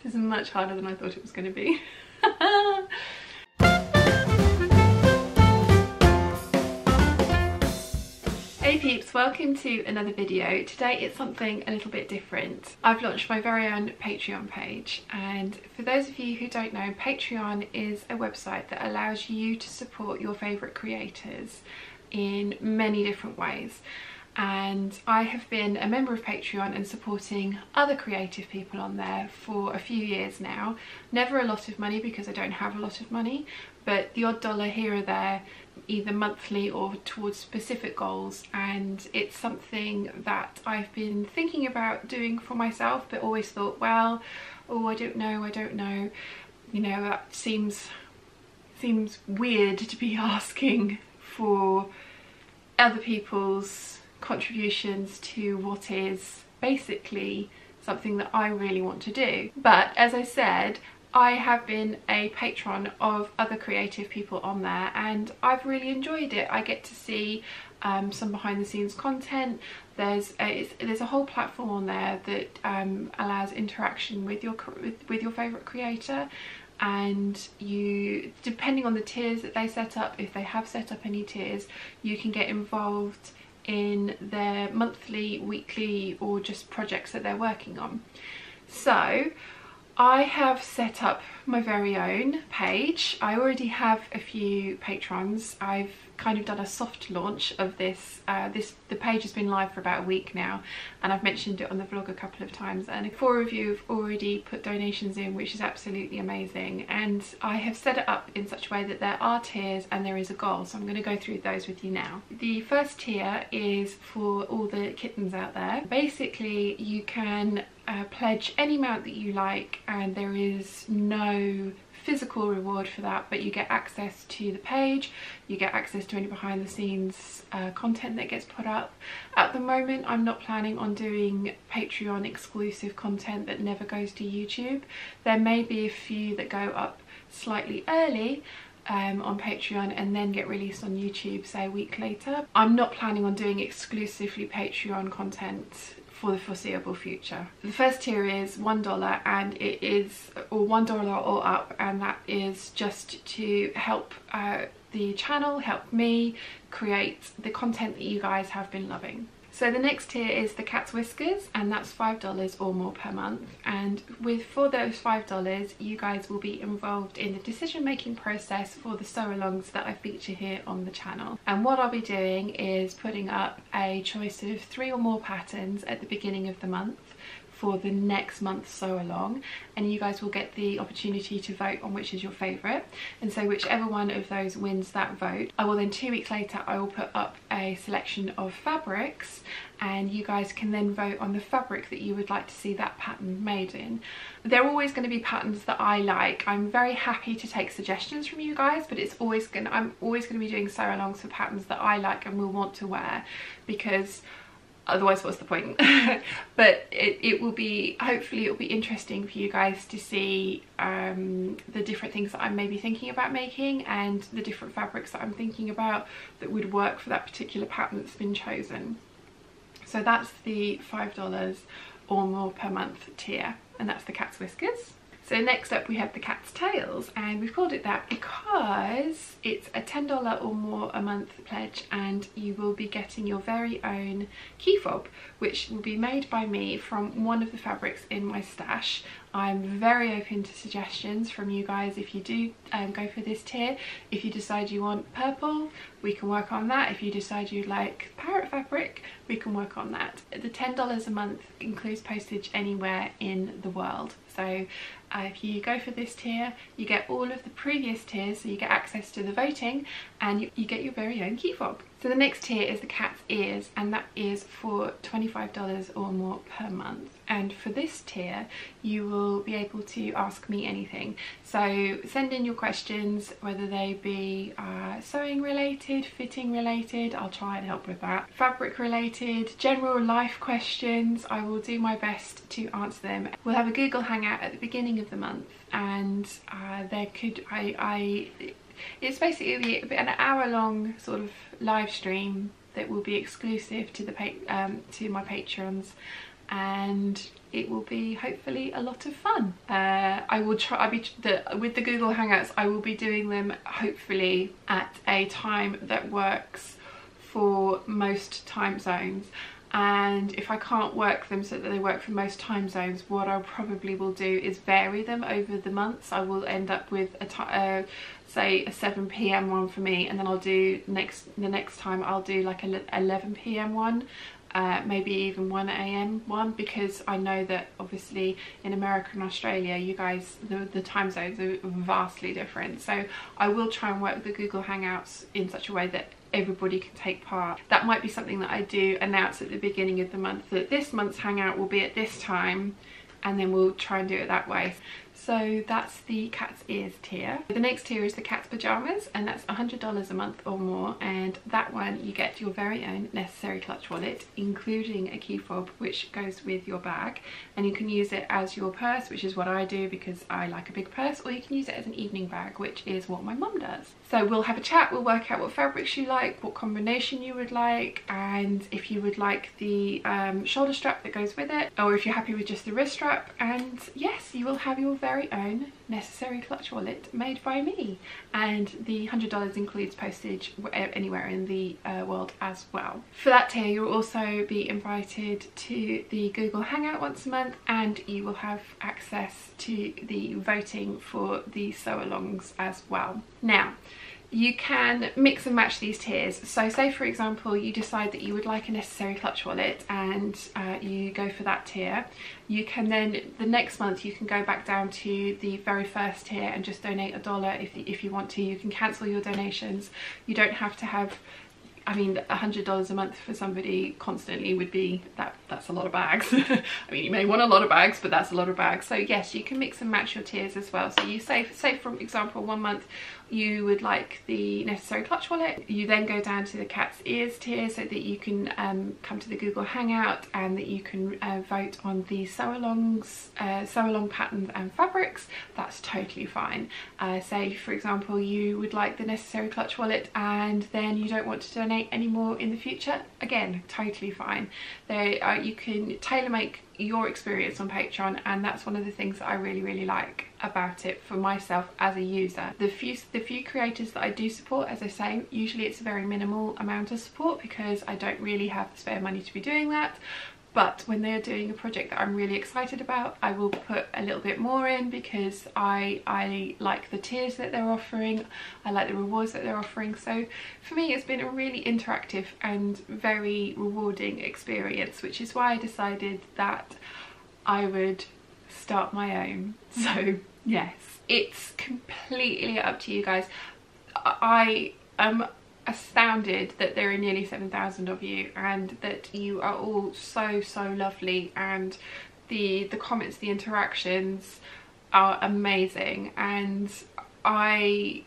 This is much harder than I thought it was going to be. Hey peeps, welcome to another video. Today it's something a little bit different. I've launched my very own Patreon page, and for those of you who don't know, Patreon is a website that allows you to support your favourite creators in many different ways. And I have been a member of Patreon and supporting other creative people on there for a few years now. Never a lot of money because I don't have a lot of money, but the odd dollar here or there, either monthly or towards specific goals. And it's something that I've been thinking about doing for myself, but always thought, well, oh, I don't know, you know, that seems weird to be asking for other people's contributions to what is basically something that I really want to do. But as I said, I have been a patron of other creative people on there and I've really enjoyed it. I get to see some behind the scenes content. There's a whole platform on there that allows interaction with your favourite creator, and you, depending on the tiers that they set up, if they have set up any tiers, you can get involved in their monthly, weekly, or just projects that they're working on. So I have set up my very own page. I already have a few patrons. I've kind of done a soft launch of this. The page has been live for about a week now, and I've mentioned it on the vlog a couple of times, and 4 of you have already put donations in, which is absolutely amazing. And I have set it up in such a way that there are tiers and there is a goal, so I'm going to go through those with you now. The first tier is for all the kittens out there. Basically, you can pledge any amount that you like, and there is no physical reward for that, but you get access to the page, you get access to any behind the scenes content that gets put up. At the moment I'm not planning on doing Patreon exclusive content that never goes to YouTube. There may be a few that go up slightly early on Patreon and then get released on YouTube, say a week later. I'm not planning on doing exclusively Patreon content for the foreseeable future. The first tier is $1, and it is, or $1 or up, and that is just to help the channel, help me create the content that you guys have been loving. So the next tier is the cat's whiskers, and that's $5 or more per month, and for those $5 you guys will be involved in the decision making process for the sew alongs that I feature here on the channel. And what I'll be doing is putting up a choice of 3 or more patterns at the beginning of the month for the next month's sew along, and you guys will get the opportunity to vote on which is your favourite, and so whichever one of those wins that vote, I will then 2 weeks later I will put up a selection of fabrics, and you guys can then vote on the fabric that you would like to see that pattern made in. They're always going to be patterns that I like. I'm very happy to take suggestions from you guys, but I'm always going to be doing sew alongs for patterns that I like and will want to wear, because otherwise what's the point? But it will be, hopefully it will be interesting for you guys to see the different things that I'm maybe thinking about making, and the different fabrics that I'm thinking about that would work for that particular pattern that's been chosen. So that's the $5 or more per month tier, and that's the cat's whiskers. So next up we have the cat's tails, and we've called it that because it's a $10 or more a month pledge, and you will be getting your very own key fob, which will be made by me from one of the fabrics in my stash. I'm very open to suggestions from you guys if you do go for this tier. If you decide you want purple, we can work on that. If you decide you like parrot fabric, we can work on that. The $10 a month includes postage anywhere in the world. So if you go for this tier, you get all of the previous tiers, so you get access to the voting, and you get your very own key fob. So the next tier is the cat's ears, and that is for $25 or more per month. And for this tier you will be able to ask me anything. So send in your questions, whether they be sewing related, fitting related, I'll try and help with that, fabric related, general life questions. I will do my best to answer them. We'll have a Google Hangout at the beginning of the month, and it's basically an hour-long sort of live stream that will be exclusive to the to my patrons, and it will be hopefully a lot of fun. With the Google Hangouts, I will be doing them hopefully at a time that works for most time zones. And if I can't work them so that they work for most time zones, what I probably will do is vary them over the months. I will end up with say a 7 PM one for me, and then I'll do the next time I'll do like a 11 PM one, maybe even 1 AM one, because I know that obviously in America and Australia, you guys, the time zones are vastly different. So I will try and work the Google Hangouts in such a way that everybody can take part. That might be something that I do announce at the beginning of the month, that this month's hangout will be at this time, and then we'll try and do it that way. So that's the cat's ears tier. The next tier is the cat's pajamas, and that's $100 a month or more, and that one you get your very own necessary clutch wallet, including a key fob which goes with your bag, and you can use it as your purse, which is what I do because I like a big purse, or you can use it as an evening bag, which is what my mum does. So we'll have a chat, we'll work out what fabrics you like, what combination you would like, and if you would like the shoulder strap that goes with it, or if you're happy with just the wrist strap. And yes, you will have your very own necessary clutch wallet made by me, and the $100 includes postage anywhere in the world as well. For that tier, you'll also be invited to the Google Hangout once a month, and you will have access to the voting for the sew-alongs as well. Now, you can mix and match these tiers. So say for example you decide that you would like a necessary clutch wallet, and you go for that tier. You can then, the next month, you can go back down to the very first tier and just donate $1 if you want to. You can cancel your donations. You don't have to have, I mean, $100 a month for somebody constantly would be, that's a lot of bags. I mean, you may want a lot of bags, but that's a lot of bags. So yes, you can mix and match your tiers as well. So you say for example, 1 month you would like the necessary clutch wallet. You then go down to the cat's ears tier so that you can come to the Google Hangout, and that you can vote on the sew-alongs, sew-along patterns and fabrics. That's totally fine. Say for example you would like the necessary clutch wallet, and then you don't want to donate anymore in the future. Again, totally fine. You can tailor make your experience on Patreon, and that's one of the things that I really like about it for myself as a user. The few creators that I do support, as I say, usually it's a very minimal amount of support because I don't really have the spare money to be doing that. But when they're doing a project that I'm really excited about, I will put a little bit more in, because I like the tiers that they're offering, I like the rewards that they're offering. So for me, it's been a really interactive and very rewarding experience, which is why I decided that I would start my own. So yes, it's completely up to you guys. I am astounded that there are nearly 7,000 of you, and that you are all so lovely, and the comments, the interactions are amazing, and I'm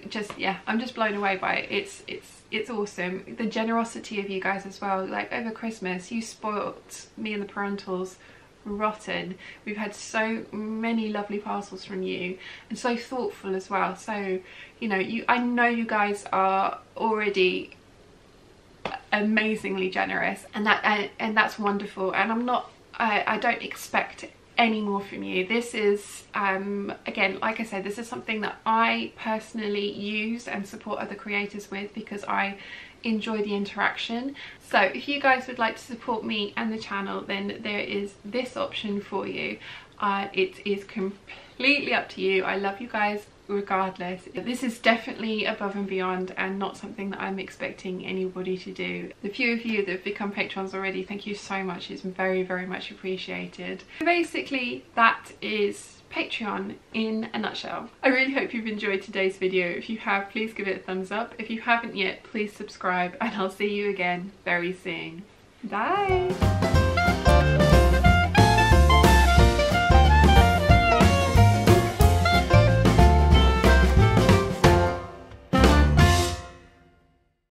just blown away by it. It's awesome. The generosity of you guys as well. Like over Christmas, you spoilt me and the parentals rotten. We've had so many lovely parcels from you, and so thoughtful as well. So you know, I know you guys are already amazingly generous, and that's wonderful, and I don't expect any more from you. This is again, like I said, this is something that I personally use and support other creators with because I enjoy the interaction. So if you guys would like to support me and the channel, then there is this option for you. It is completely up to you. I love you guys regardless. This is definitely above and beyond, and not something that I'm expecting anybody to do. The few of you that have become patrons already, thank you so much. It's very much appreciated. Basically, that is Patreon in a nutshell. I really hope you've enjoyed today's video. If you have, please give it a thumbs up. If you haven't yet, please subscribe, and I'll see you again very soon. Bye!